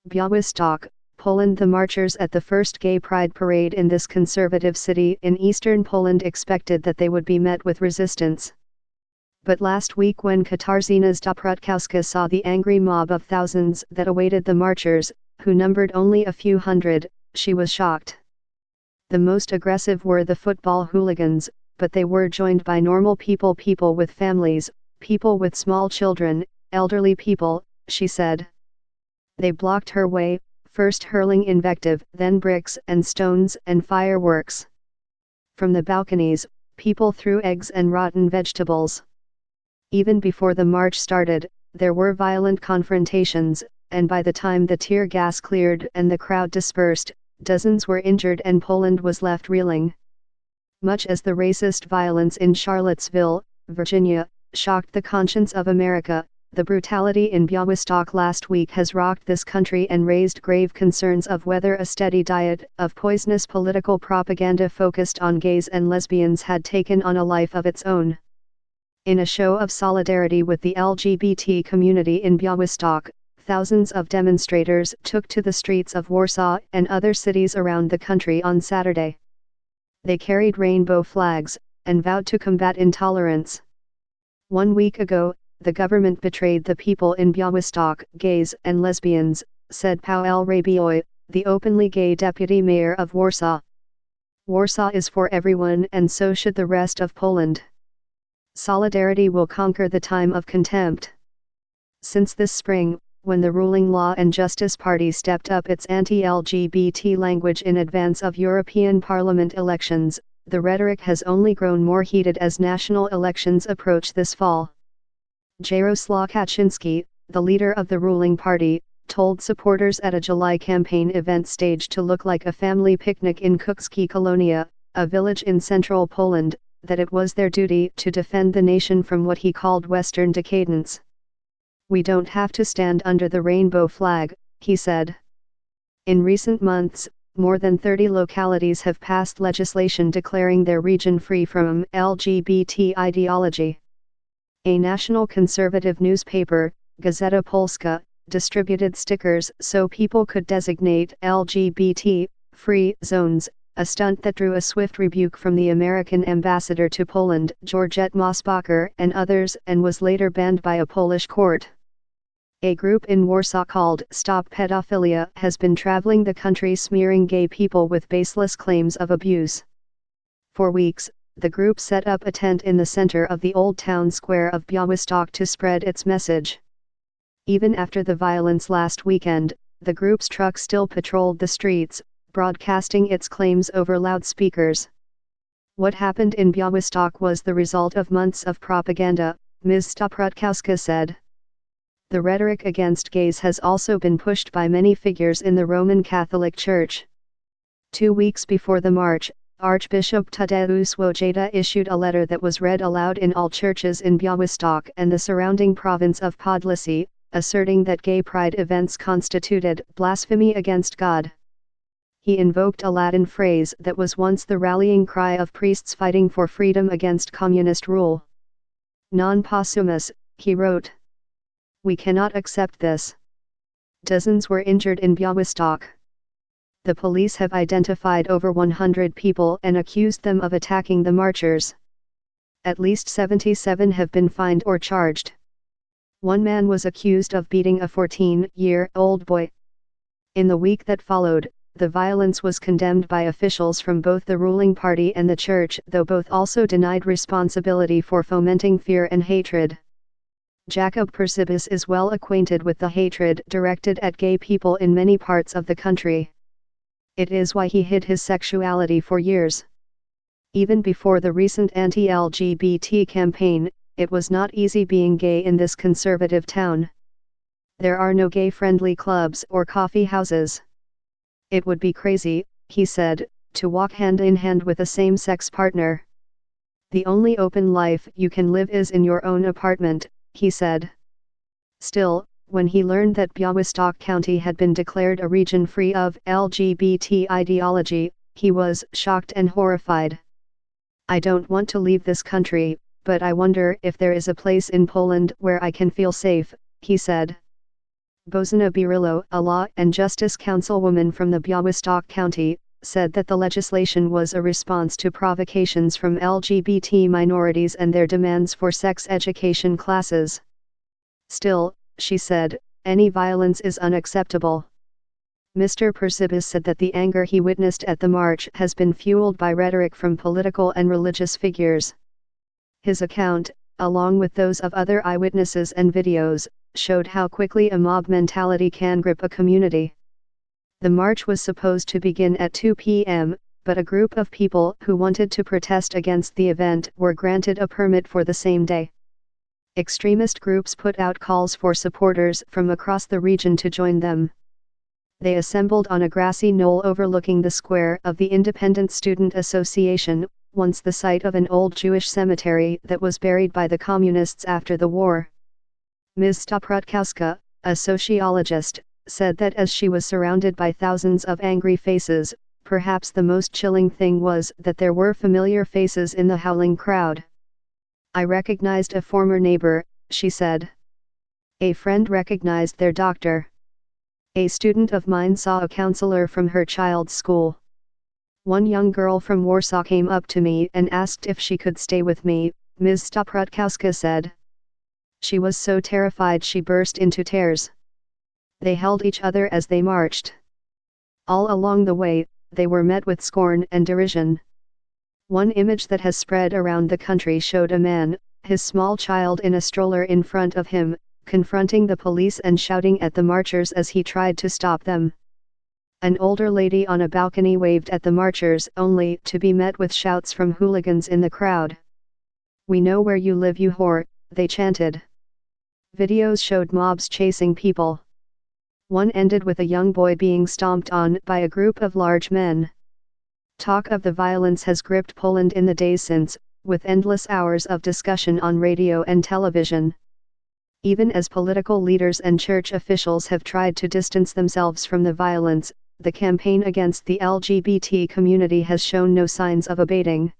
Białystok, Poland. The marchers at the first gay pride parade in this conservative city in eastern Poland expected that they would be met with resistance. But last week when Katarzyna Zdobrutkowska saw the angry mob of thousands that awaited the marchers, who numbered only a few hundred, she was shocked. The most aggressive were the football hooligans, but they were joined by normal people, people with families, people with small children, elderly people, she said. They blocked her way, first hurling invective, then bricks and stones and fireworks. From the balconies, people threw eggs and rotten vegetables. Even before the march started, there were violent confrontations, and by the time the tear gas cleared and the crowd dispersed, dozens were injured and Poland was left reeling. Much as the racist violence in Charlottesville, Virginia, shocked the conscience of America, the brutality in Białystok last week has rocked this country and raised grave concerns of whether a steady diet of poisonous political propaganda focused on gays and lesbians had taken on a life of its own. In a show of solidarity with the LGBT community in Białystok, thousands of demonstrators took to the streets of Warsaw and other cities around the country on Saturday. They carried rainbow flags, and vowed to combat intolerance. 1 week ago, the government betrayed the people in Białystok, gays and lesbians, said Paweł Rabioj, the openly gay deputy mayor of Warsaw. Warsaw is for everyone and so should the rest of Poland. Solidarity will conquer the time of contempt. Since this spring, when the ruling Law and Justice Party stepped up its anti-LGBT language in advance of European Parliament elections, the rhetoric has only grown more heated as national elections approach this fall. Jarosław Kaczyński, the leader of the ruling party, told supporters at a July campaign event staged to look like a family picnic in Kukski Kolonia, a village in central Poland, that it was their duty to defend the nation from what he called Western decadence. "We don't have to stand under the rainbow flag," he said. In recent months, more than 30 localities have passed legislation declaring their region free from LGBT ideology. A national conservative newspaper, Gazeta Polska, distributed stickers so people could designate LGBT-free zones, a stunt that drew a swift rebuke from the American ambassador to Poland, Georgette Mosbacher, and others, and was later banned by a Polish court. A group in Warsaw called Stop Pedophilia has been traveling the country smearing gay people with baseless claims of abuse. For weeks, the group set up a tent in the center of the old town square of Białystok to spread its message. Even after the violence last weekend, the group's truck still patrolled the streets, broadcasting its claims over loudspeakers. What happened in Białystok was the result of months of propaganda, Ms. Zdobrutkowska said. The rhetoric against gays has also been pushed by many figures in the Roman Catholic Church. 2 weeks before the march, Archbishop Tadeusz Wojda issued a letter that was read aloud in all churches in Białystok and the surrounding province of Podlasie, asserting that gay pride events constituted blasphemy against God. He invoked a Latin phrase that was once the rallying cry of priests fighting for freedom against communist rule. "Non possumus," he wrote. "We cannot accept this." Dozens were injured in Białystok. The police have identified over 100 people and accused them of attacking the marchers. At least 77 have been fined or charged. One man was accused of beating a 14-year-old boy. In the week that followed, the violence was condemned by officials from both the ruling party and the church, though both also denied responsibility for fomenting fear and hatred. Jakub Przybis is well acquainted with the hatred directed at gay people in many parts of the country. It is why he hid his sexuality for years. Even before the recent anti-LGBT campaign, it was not easy being gay in this conservative town. There are no gay-friendly clubs or coffee houses. "It would be crazy," he said, "to walk hand in hand with a same-sex partner. The only open life you can live is in your own apartment," he said. Still, when he learned that Białystok County had been declared a region free of LGBT ideology, he was shocked and horrified. "I don't want to leave this country, but I wonder if there is a place in Poland where I can feel safe," he said. Bozena Birillo, a law and justice councilwoman from the Białystok County, said that the legislation was a response to provocations from LGBT minorities and their demands for sex education classes. Still, she said, any violence is unacceptable. Mr. Persibas said that the anger he witnessed at the march has been fueled by rhetoric from political and religious figures. His account, along with those of other eyewitnesses and videos, showed how quickly a mob mentality can grip a community. The march was supposed to begin at 2 p.m., but a group of people who wanted to protest against the event were granted a permit for the same day. Extremist groups put out calls for supporters from across the region to join them. They assembled on a grassy knoll overlooking the square of the Independent Student Association, once the site of an old Jewish cemetery that was buried by the communists after the war. Ms. Stoprutkowska, a sociologist, said that as she was surrounded by thousands of angry faces, perhaps the most chilling thing was that there were familiar faces in the howling crowd. I recognized a former neighbor, she said. A friend recognized their doctor. A student of mine saw a counselor from her child's school. One young girl from Warsaw came up to me and asked if she could stay with me, Ms. Stoprutkowska said. She was so terrified she burst into tears. They held each other as they marched. All along the way, they were met with scorn and derision. One image that has spread around the country showed a man, his small child in a stroller in front of him, confronting the police and shouting at the marchers as he tried to stop them. An older lady on a balcony waved at the marchers only to be met with shouts from hooligans in the crowd. "We know where you live, you whore," they chanted. Videos showed mobs chasing people. One ended with a young boy being stomped on by a group of large men. Talk of the violence has gripped Poland in the days since, with endless hours of discussion on radio and television. Even as political leaders and church officials have tried to distance themselves from the violence, the campaign against the LGBT community has shown no signs of abating.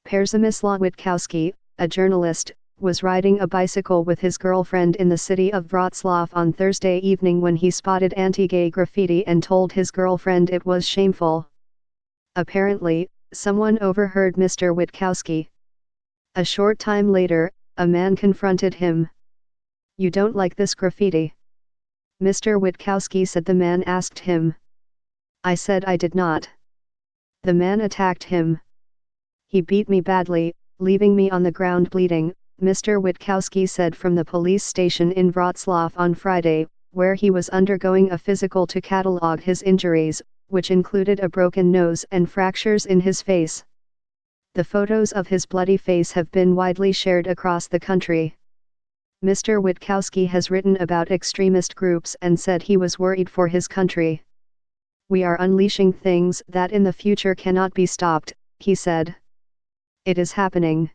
Przemysław Witkowski, a journalist, was riding a bicycle with his girlfriend in the city of Wrocław on Thursday evening when he spotted anti-gay graffiti and told his girlfriend it was shameful. Apparently, someone overheard Mr. Witkowski. A short time later, a man confronted him. "You don't like this graffiti?" Mr. Witkowski said. The man asked him. "I said I did not." The man attacked him. "He beat me badly, leaving me on the ground bleeding," Mr. Witkowski said from the police station in Wrocław on Friday, where he was undergoing a physical to catalogue his injuries, which included a broken nose and fractures in his face. The photos of his bloody face have been widely shared across the country. Mr. Witkowski has written about extremist groups and said he was worried for his country. "We are unleashing things that in the future cannot be stopped," he said. "It is happening."